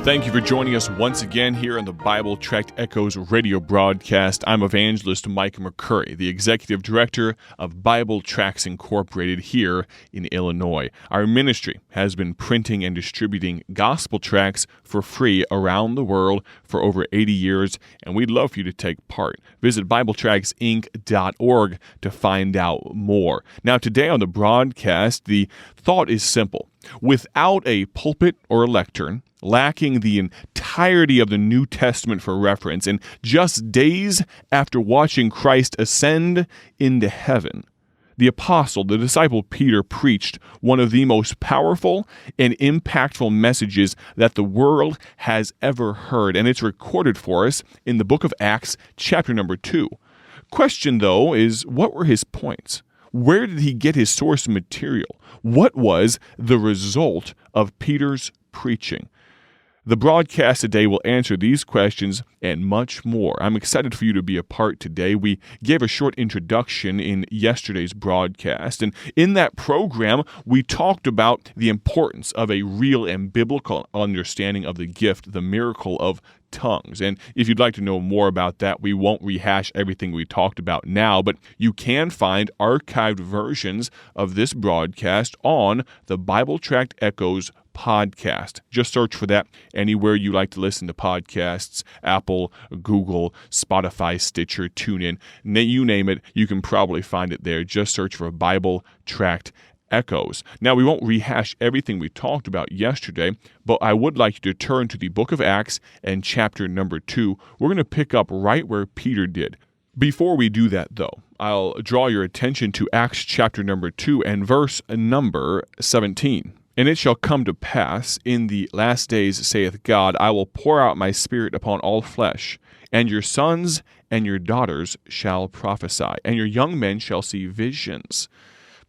Thank you for joining us once again here on the Bible Tract Echoes radio broadcast. I'm evangelist Mike McCurry, the executive director of Bible Tracts Incorporated here in Illinois. Our ministry has been printing and distributing gospel tracts for free around the world for over 80 years, and we'd love for you to take part. Visit BibleTractsInc.org to find out more. Now, today on the broadcast, the thought is simple. Without a pulpit or a lectern, lacking the entirety of the New Testament for reference, and just days after watching Christ ascend into heaven, the disciple Peter preached one of the most powerful and impactful messages that the world has ever heard, and it's recorded for us in the book of Acts, chapter number 2. Question, though, is what were his points? Where did he get his source material? What was the result of Peter's preaching? The broadcast today will answer these questions and much more. I'm excited for you to be a part today. We gave a short introduction in yesterday's broadcast, and in that program, we talked about the importance of a real and biblical understanding of the gift, the miracle of tongues. And if you'd like to know more about that, we won't rehash everything we talked about now, but you can find archived versions of this broadcast on the Bible Tract Echoes podcast. Just search for that anywhere you like to listen to podcasts: Apple, Google, Spotify, Stitcher, TuneIn, you name it, you can probably find it there. Just search for Bible Tract Echoes. Now, we won't rehash everything we talked about yesterday, but I would like you to turn to the book of Acts and chapter number 2. We're going to pick up right where Peter did. Before we do that, though, I'll draw your attention to Acts chapter number 2 and verse number 17. And it shall come to pass in the last days, saith God, I will pour out my spirit upon all flesh, and your sons and your daughters shall prophesy, and your young men shall see visions.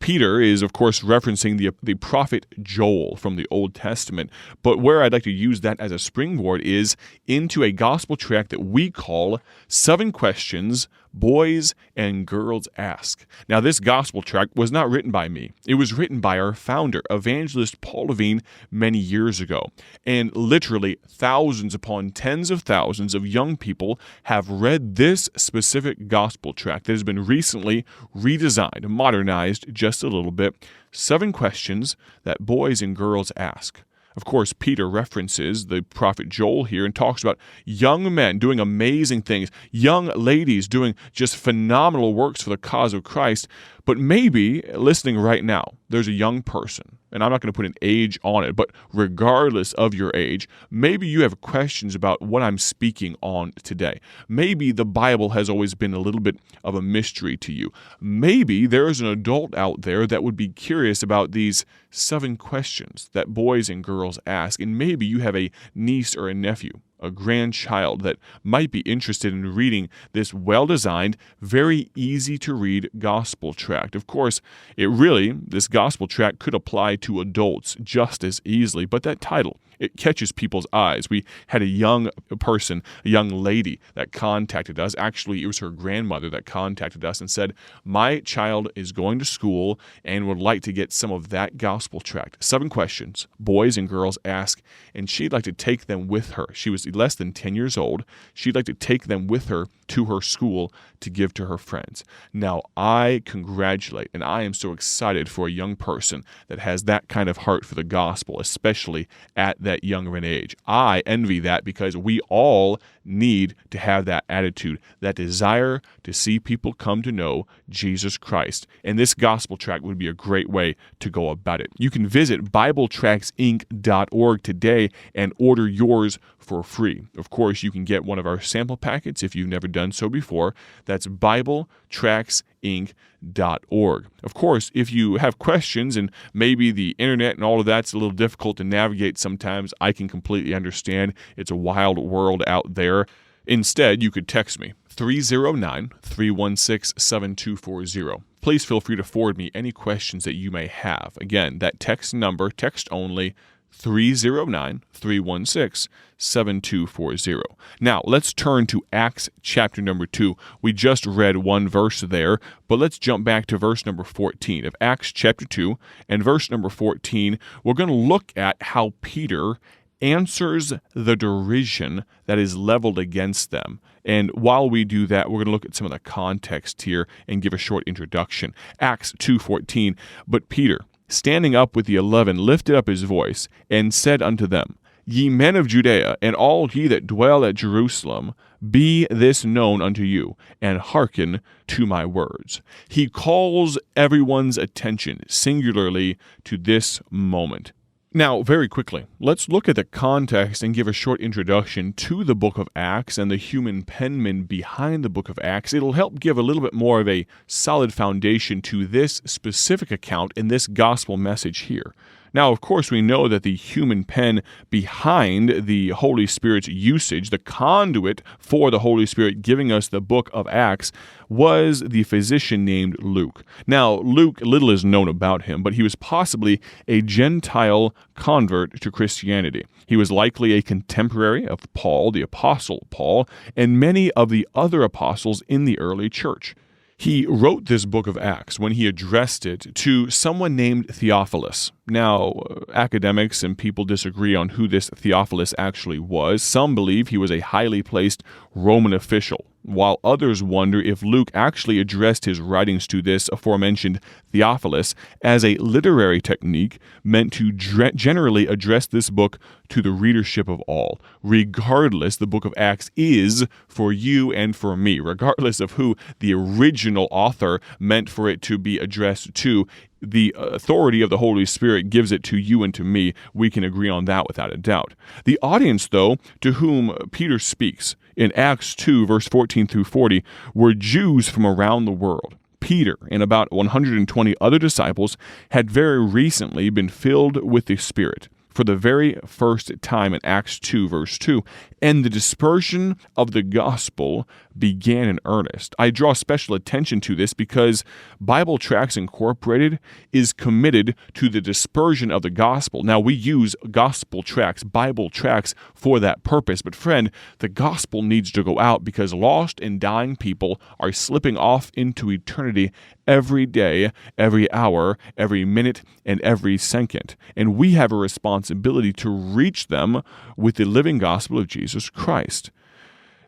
Peter is, of course, referencing the prophet Joel from the Old Testament, but where I'd like to use that as a springboard is into a gospel tract that we call 7 Questions Boys and Girls Ask. Now, this gospel tract was not written by me. It was written by our founder, evangelist Paul Levine, many years ago. And literally thousands upon tens of thousands of young people have read this specific gospel tract that has been recently redesigned, modernized just a little bit. 7 questions that boys and girls ask. Of course, Peter references the prophet Joel here and talks about young men doing amazing things, young ladies doing just phenomenal works for the cause of Christ. But maybe, listening right now, there's a young person, and I'm not going to put an age on it, but regardless of your age, maybe you have questions about what I'm speaking on today. Maybe the Bible has always been a little bit of a mystery to you. Maybe there is an adult out there that would be curious about these 7 questions that boys and girls ask, and maybe you have a niece or a nephew, a grandchild that might be interested in reading this well-designed, very easy-to-read gospel tract. Of course, this gospel tract could apply to adults just as easily, but that title, it catches people's eyes. We had a young person, a young lady that contacted us. Actually, it was her grandmother that contacted us and said, my child is going to school and would like to get some of that gospel tract. 7 questions boys and girls ask, and she'd like to take them with her. She was less than 10 years old. She'd like to take them with her to her school to give to her friends. Now, I congratulate, and I am so excited for a young person that has that kind of heart for the gospel, especially at that young of an age. I envy that because we all need to have that attitude, that desire to see people come to know Jesus Christ. And this gospel tract would be a great way to go about it. You can visit BibleTractsInc.org today and order yours for free. Of course, you can get one of our sample packets if you've never done so before. That's BibleTractsInc.org. Of course, if you have questions and maybe the internet and all of that's a little difficult to navigate sometimes, I can completely understand. It's a wild world out there. Instead, you could text me, 309-316-7240. Please feel free to forward me any questions that you may have. Again, that text number, text only, 309-316-7240. Now, let's turn to Acts chapter number 2. We just read one verse there, but let's jump back to verse number 14 of Acts chapter 2. And verse number 14, we're going to look at how Peter answers the derision that is leveled against them. And while we do that, we're going to look at some of the context here and give a short introduction. Acts 2:14, "But Peter, standing up with the 11, lifted up his voice and said unto them, Ye men of Judea, and all ye that dwell at Jerusalem, be this known unto you, and hearken to my words." He calls everyone's attention singularly to this moment. Now, very quickly, let's look at the context and give a short introduction to the book of Acts and the human penman behind the book of Acts. It'll help give a little bit more of a solid foundation to this specific account in this gospel message here. Now, of course, we know that the human pen behind the Holy Spirit's usage, the conduit for the Holy Spirit giving us the book of Acts, was the physician named Luke. Now, Luke, little is known about him, but he was possibly a Gentile convert to Christianity. He was likely a contemporary of Paul, the Apostle Paul, and many of the other apostles in the early church. He wrote this book of Acts when he addressed it to someone named Theophilus. Now, academics and people disagree on who this Theophilus actually was. Some believe he was a highly placed Roman official, while others wonder if Luke actually addressed his writings to this aforementioned Theophilus as a literary technique meant to generally address this book to the readership of all. Regardless, the book of Acts is for you and for me, regardless of who the original author meant for it to be addressed to. The authority of the Holy Spirit gives it to you and to me. We can agree on that without a doubt. The audience, though, to whom Peter speaks in Acts 2, verse 14 through 40, were Jews from around the world. Peter and about 120 other disciples had very recently been filled with the Spirit for the very first time in Acts 2, verse 2, and the dispersion of the gospel began in earnest. I draw special attention to this because Bible Tracts Incorporated is committed to the dispersion of the gospel. Now, we use gospel tracts, Bible tracts, for that purpose, but friend, the gospel needs to go out because lost and dying people are slipping off into eternity every day, every hour, every minute, and every second. And we have a responsibility to reach them with the living gospel of Jesus Christ.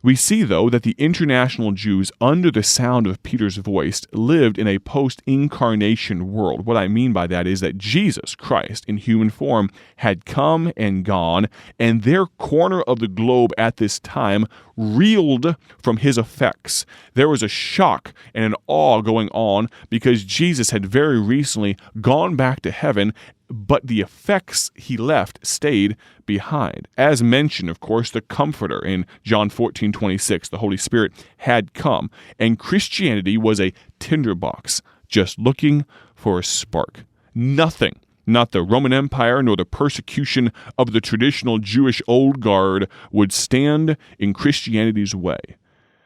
We see, though, that the international Jews, under the sound of Peter's voice, lived in a post-incarnation world. What I mean by that is that Jesus Christ, in human form, had come and gone, and their corner of the globe at this time reeled from his effects. There was a shock and an awe going on because Jesus had very recently gone back to heaven, but the effects he left stayed behind. As mentioned, of course, the Comforter in John 14:26, the Holy Spirit had come, and Christianity was a tinderbox, just looking for a spark. Nothing, not the Roman Empire nor the persecution of the traditional Jewish old guard, would stand in Christianity's way.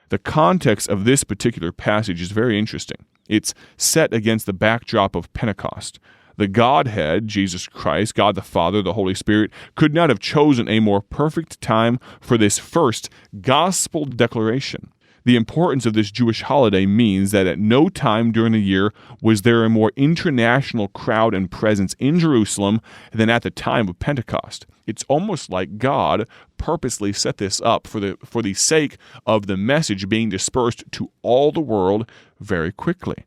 The context of this particular passage is very interesting. It's set against the backdrop of Pentecost. The Godhead, Jesus Christ, God the Father, the Holy Spirit, could not have chosen a more perfect time for this first gospel declaration. The importance of this Jewish holiday means that at no time during the year was there a more international crowd and presence in Jerusalem than at the time of Pentecost. It's almost like God purposely set this up for the sake of the message being dispersed to all the world very quickly.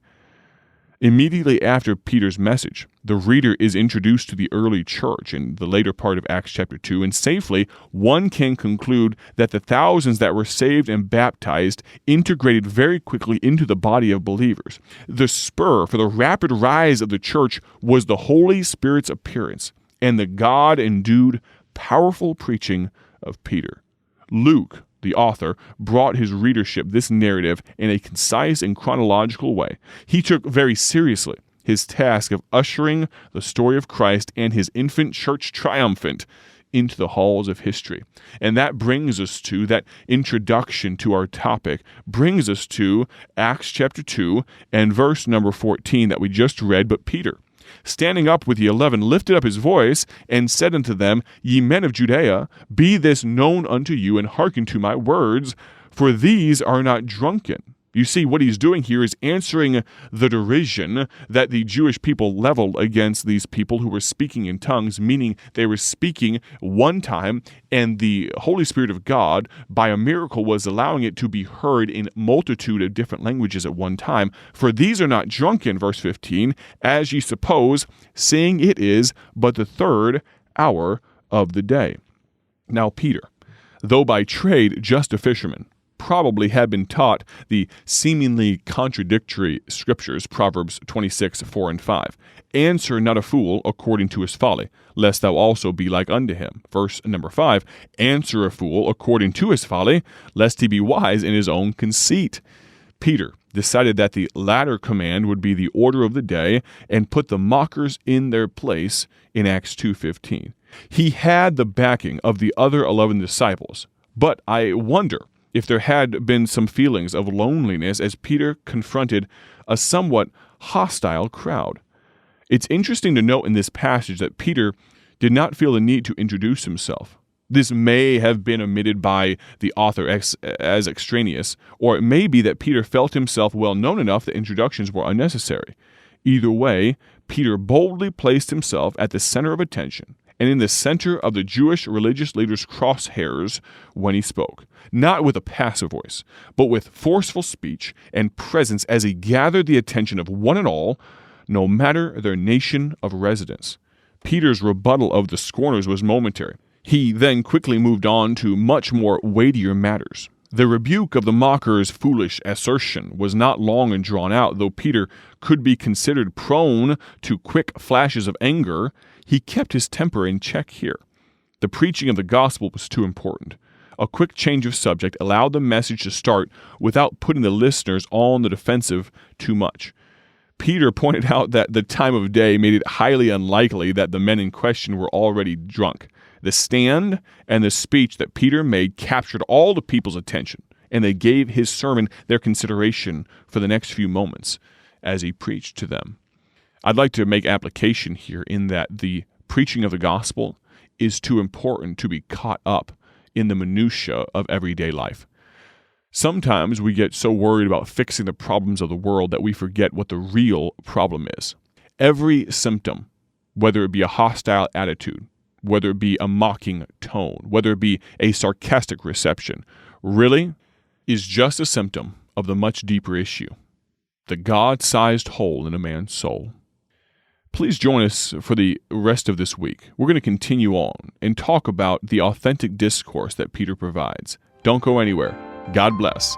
Immediately after Peter's message, the reader is introduced to the early church in the later part of Acts chapter 2, and safely one can conclude that the thousands that were saved and baptized integrated very quickly into the body of believers. The spur for the rapid rise of the church was the Holy Spirit's appearance and the God-endued, powerful preaching of Peter. Luke, the author, brought his readership this narrative in a concise and chronological way. He took very seriously his task of ushering the story of Christ and his infant church triumphant into the halls of history. And that brings us to that introduction to our topic, brings us to Acts chapter 2 and verse number 14 that we just read. But Peter, standing up with the 11, lifted up his voice, and said unto them, Ye men of Judea, be this known unto you, and hearken to my words, for these are not drunken. You see, what he's doing here is answering the derision that the Jewish people leveled against these people who were speaking in tongues, meaning they were speaking one time, and the Holy Spirit of God, by a miracle, was allowing it to be heard in multitude of different languages at one time. For these are not drunken, verse 15, as ye suppose, seeing it is but the third hour of the day. Now Peter, though by trade just a fisherman, probably had been taught the seemingly contradictory scriptures, Proverbs 26, 4 and 5. Answer not a fool according to his folly, lest thou also be like unto him. Verse number 5, answer a fool according to his folly, lest he be wise in his own conceit. Peter decided that the latter command would be the order of the day and put the mockers in their place in Acts 2:15. He had the backing of the other 11 disciples, but I wonder if there had been some feelings of loneliness as Peter confronted a somewhat hostile crowd. It's interesting to note in this passage that Peter did not feel the need to introduce himself. This may have been omitted by the author as extraneous, or it may be that Peter felt himself well known enough that introductions were unnecessary. Either way, Peter boldly placed himself at the center of attention and in the center of the Jewish religious leaders' crosshairs when he spoke, not with a passive voice, but with forceful speech and presence as he gathered the attention of one and all, no matter their nation of residence. Peter's rebuttal of the scorners was momentary. He then quickly moved on to much more weightier matters. The rebuke of the mockers' foolish assertion was not long and drawn out, though Peter could be considered prone to quick flashes of anger. He kept his temper in check here. The preaching of the gospel was too important. A quick change of subject allowed the message to start without putting the listeners on the defensive too much. Peter pointed out that the time of day made it highly unlikely that the men in question were already drunk. The stand and the speech that Peter made captured all the people's attention, and they gave his sermon their consideration for the next few moments as he preached to them. I'd like to make application here in that the preaching of the gospel is too important to be caught up in the minutia of everyday life. Sometimes we get so worried about fixing the problems of the world that we forget what the real problem is. Every symptom, whether it be a hostile attitude, whether it be a mocking tone, whether it be a sarcastic reception, really is just a symptom of the much deeper issue, the God-sized hole in a man's soul. Please join us for the rest of this week. We're going to continue on and talk about the authentic discourse that Peter provides. Don't go anywhere. God bless.